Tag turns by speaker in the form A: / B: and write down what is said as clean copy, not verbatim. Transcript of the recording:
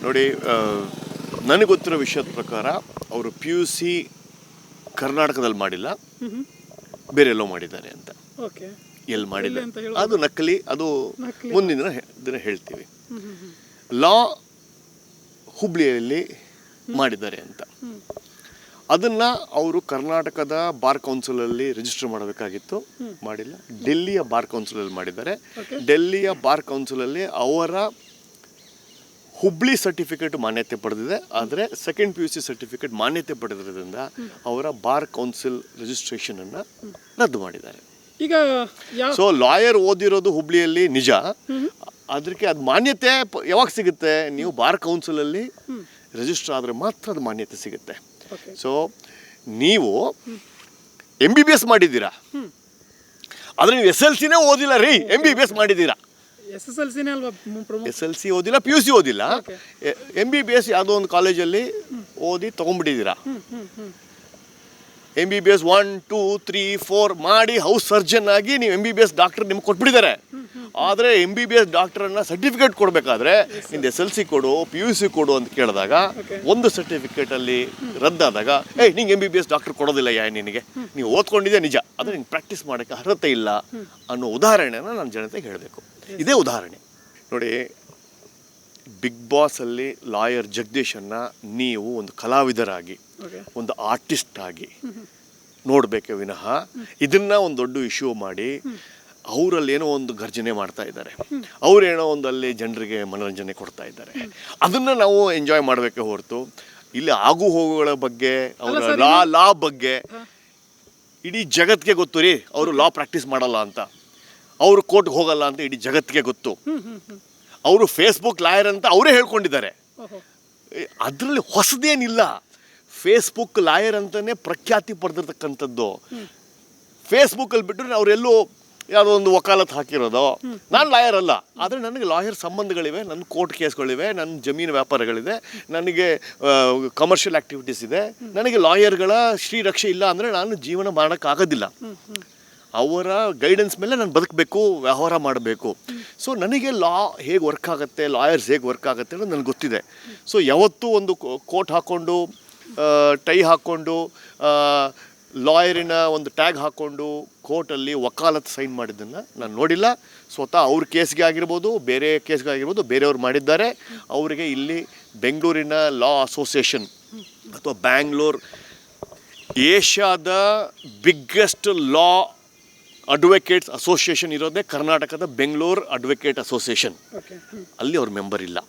A: ನೋಡಿ, ನನಗೆ ಗೊತ್ತಿರೋ ವಿಷಯದ ಪ್ರಕಾರ ಅವರು PUC ಕರ್ನಾಟಕದಲ್ಲಿ ಮಾಡಿಲ್ಲ, ಬೇರೆ ಎಲ್ಲೋ ಮಾಡಿದ್ದಾರೆ ಅಂತ. ಎಲ್ಲಿ ಮಾಡಿದ್ದಾರೆ ಅದು ನಕಲಿ, ಅದು ಮುಂದಿನ ದಿನ ಹೇಳ್ತೀವಿ. ಲಾ ಹುಬ್ಳಿಯಲ್ಲಿ ಮಾಡಿದ್ದಾರೆ ಅಂತ. ಅದನ್ನು ಅವರು ಕರ್ನಾಟಕದ ಬಾರ್ ಕೌನ್ಸಿಲಲ್ಲಿ ರಿಜಿಸ್ಟರ್ ಮಾಡಬೇಕಾಗಿತ್ತು, ಮಾಡಿಲ್ಲ. ಡೆಲ್ಲಿಯ ಬಾರ್ ಕೌನ್ಸಿಲಲ್ಲಿ ಮಾಡಿದ್ದಾರೆ. ಡೆಲ್ಲಿಯ ಬಾರ್ ಕೌನ್ಸಿಲಲ್ಲಿ ಅವರ ಹುಬ್ಳಿ ಸರ್ಟಿಫಿಕೇಟ್ ಮಾನ್ಯತೆ ಪಡೆದಿದೆ, ಆದರೆ ಸೆಕೆಂಡ್ PUC ಸರ್ಟಿಫಿಕೇಟ್ ಮಾನ್ಯತೆ ಪಡೆದಿರೋದ್ರಿಂದ ಅವರ ಬಾರ್ ಕೌನ್ಸಿಲ್ ರಿಜಿಸ್ಟ್ರೇಷನನ್ನು ರದ್ದು ಮಾಡಿದ್ದಾರೆ.
B: ಈಗ
A: ಸೊ ಲಾಯರ್ ಓದಿರೋದು ಹುಬ್ಳಿಯಲ್ಲಿ ನಿಜ, ಅದಕ್ಕೆ ಅದು ಮಾನ್ಯತೆ ಯಾವಾಗ ಸಿಗುತ್ತೆ? ನೀವು ಬಾರ್ ಕೌನ್ಸಿಲಲ್ಲಿ ರಿಜಿಸ್ಟರ್ ಆದರೆ ಮಾತ್ರ ಅದು ಮಾನ್ಯತೆ ಸಿಗುತ್ತೆ. ಸೊ ನೀವು MBBS ಮಾಡಿದ್ದೀರಾ, ಆದರೆ ನೀವು SLCನೇ ಓದಿಲ್ಲ ರೀ, MBBS ಮಾಡಿದ್ದೀರಾ. SLC ಓದಿಲ್ಲ, PUC ಓದಿಲ್ಲ, MBBS ಯಾವುದೋ ಒಂದು ಕಾಲೇಜಲ್ಲಿ ಓದಿ ತೊಗೊಂಡ್ಬಿಟ್ಟಿದ್ದೀರಾ. MBBS 1, 2, 3, 4 ಮಾಡಿ ಹೌಸ್ ಸರ್ಜನ್ ಆಗಿ ನೀವು MBBS ಡಾಕ್ಟರ್ ನಿಮ್ಗೆ ಕೊಟ್ಬಿಟ್ಟಿದ್ದಾರೆ. ಆದರೆ MBBS ಡಾಕ್ಟರನ್ನು ಸರ್ಟಿಫಿಕೇಟ್ ಕೊಡಬೇಕಾದ್ರೆ ನಿಂದು SLC ಕೊಡು, PUC ಕೊಡು ಅಂತ ಕೇಳಿದಾಗ ಒಂದು ಸರ್ಟಿಫಿಕೇಟಲ್ಲಿ ರದ್ದಾದಾಗ ನಿಂಗೆ MBBS ಡಾಕ್ಟರ್ ಕೊಡೋದಿಲ್ಲ, ನಿನಗೆ ನೀವು ಓದ್ಕೊಂಡಿದ್ದೆ ನಿಜ, ಆದರೆ ನಿಂಗೆ ಪ್ರಾಕ್ಟೀಸ್ ಮಾಡೋಕ್ಕೆ ಅರ್ಹತೆ ಇಲ್ಲ ಅನ್ನೋ ಉದಾಹರಣೆನ ನಾನು ಜನತೆಗೆ ಹೇಳಬೇಕು. ಇದೇ ಉದಾಹರಣೆ ನೋಡಿ. ಬಿಗ್ ಬಾಸಲ್ಲಿ ಲಾಯರ್ ಜಗದೀಶನ್ನು ನೀವು ಒಂದು ಕಲಾವಿದರಾಗಿ, ಒಂದು ಆರ್ಟಿಸ್ಟ್ ಆಗಿ ನೋಡಬೇಕೆ ವಿನಃ ಇದನ್ನು ಒಂದು ದೊಡ್ಡ ಇಶ್ಯೂ ಮಾಡಿ ಅವರಲ್ಲಿ ಏನೋ ಒಂದು ಗರ್ಜನೆ ಮಾಡ್ತಾ ಇದ್ದಾರೆ, ಅವರೇನೋ ಒಂದು ಅಲ್ಲಿ ಜನರಿಗೆ ಮನೋರಂಜನೆ ಕೊಡ್ತಾ ಇದ್ದಾರೆ. ಅದನ್ನು ನಾವು ಎಂಜಾಯ್ ಮಾಡಬೇಕೆ ಹೊರತು ಇಲ್ಲಿ ಆಗು ಹೋಗುಗಳ ಬಗ್ಗೆ, ಅವರ ಲಾ ಬಗ್ಗೆ ಇಡೀ ಜಗತ್ತಿಗೆ ಗೊತ್ತು ರೀ. ಅವರು ಲಾ ಪ್ರಾಕ್ಟೀಸ್ ಮಾಡಲ್ಲ ಅಂತ, ಅವರು ಕೋರ್ಟ್ಗೆ ಹೋಗಲ್ಲ ಅಂತ ಇಡೀ ಜಗತ್ತಿಗೆ ಗೊತ್ತು. ಅವರು ಫೇಸ್ಬುಕ್ ಲಾಯರ್ ಅಂತ ಅವರೇ ಹೇಳ್ಕೊಂಡಿದ್ದಾರೆ. ಅದರಲ್ಲಿ ಹೊಸದೇನಿಲ್ಲ. ಫೇಸ್ಬುಕ್ ಲಾಯರ್ ಅಂತಲೇ ಪ್ರಖ್ಯಾತಿ ಪಡೆದಿರ್ತಕ್ಕಂಥದ್ದು. ಫೇಸ್ಬುಕ್ಕಲ್ಲಿ ಬಿಟ್ಟರೆ ಅವರೆಲ್ಲೂ ಯಾವುದೋ ಒಂದು ವಕಾಲತ್ ಹಾಕಿರೋದು. ನಾನು ಲಾಯರ್ ಅಲ್ಲ, ಆದರೆ ನನಗೆ ಲಾಯರ್ ಸಂಬಂಧಗಳಿವೆ, ನನ್ನ ಕೋರ್ಟ್ ಕೇಸ್ಗಳಿವೆ, ನನ್ನ ಜಮೀನು ವ್ಯಾಪಾರಗಳಿದೆ, ನನಗೆ ಕಮರ್ಷಿಯಲ್ ಆ್ಯಕ್ಟಿವಿಟೀಸ್ ಇದೆ. ನನಗೆ ಲಾಯರ್ಗಳ ಶ್ರೀರಕ್ಷೆ ಇಲ್ಲ ಅಂದರೆ ನಾನು ಜೀವನ ಮಾಡೋಕ್ಕಾಗೋದಿಲ್ಲ. ಅವರ ಗೈಡೆನ್ಸ್ ಮೇಲೆ ನಾನು ಬದುಕಬೇಕು, ವ್ಯವಹಾರ ಮಾಡಬೇಕು. ಸೊ ನನಗೆ ಲಾ ಹೇಗೆ ವರ್ಕ್ ಆಗುತ್ತೆ, ಲಾಯರ್ಸ್ ಹೇಗೆ ವರ್ಕ್ ಆಗುತ್ತೆ ಅನ್ನೋದು ನನಗೆ ಗೊತ್ತಿದೆ. ಸೊ ಯಾವತ್ತೂ ಒಂದು ಕೋಟ್ ಹಾಕ್ಕೊಂಡು, ಟೈ ಹಾಕ್ಕೊಂಡು, ಲಾಯರಿನ ಒಂದು ಟ್ಯಾಗ್ ಹಾಕ್ಕೊಂಡು ಕೋರ್ಟಲ್ಲಿ ವಕಾಲತ್ ಸೈನ್ ಮಾಡಿದ್ದನ್ನು ನಾನು ನೋಡಿಲ್ಲ. ಸ್ವತಃ ಅವ್ರ ಕೇಸ್ಗೆ ಆಗಿರ್ಬೋದು, ಬೇರೆ ಕೇಸ್ಗೆ ಆಗಿರ್ಬೋದು, ಬೇರೆಯವ್ರು ಮಾಡಿದ್ದಾರೆ. ಅವರಿಗೆ ಇಲ್ಲಿ ಬೆಂಗಳೂರಿನ ಲಾ ಅಸೋಸಿಯೇಷನ್ ಅಥವಾ ಬ್ಯಾಂಗ್ಳೂರ್ ಏಷ್ಯಾದ ಬಿಗ್ಗೆಸ್ಟ್ ಲಾ ಅಡ್ವೊಕೇಟ್ಸ್ ಅಸೋಸಿಯೇಷನ್ ಇರೋದೇ ಕರ್ನಾಟಕದ ಬೆಂಗಳೂರು ಅಡ್ವೊಕೇಟ್ ಅಸೋಸಿಯೇಷನ್. ಅಲ್ಲಿ ಅವ್ರ ಮೆಂಬರ್ ಇಲ್ಲ.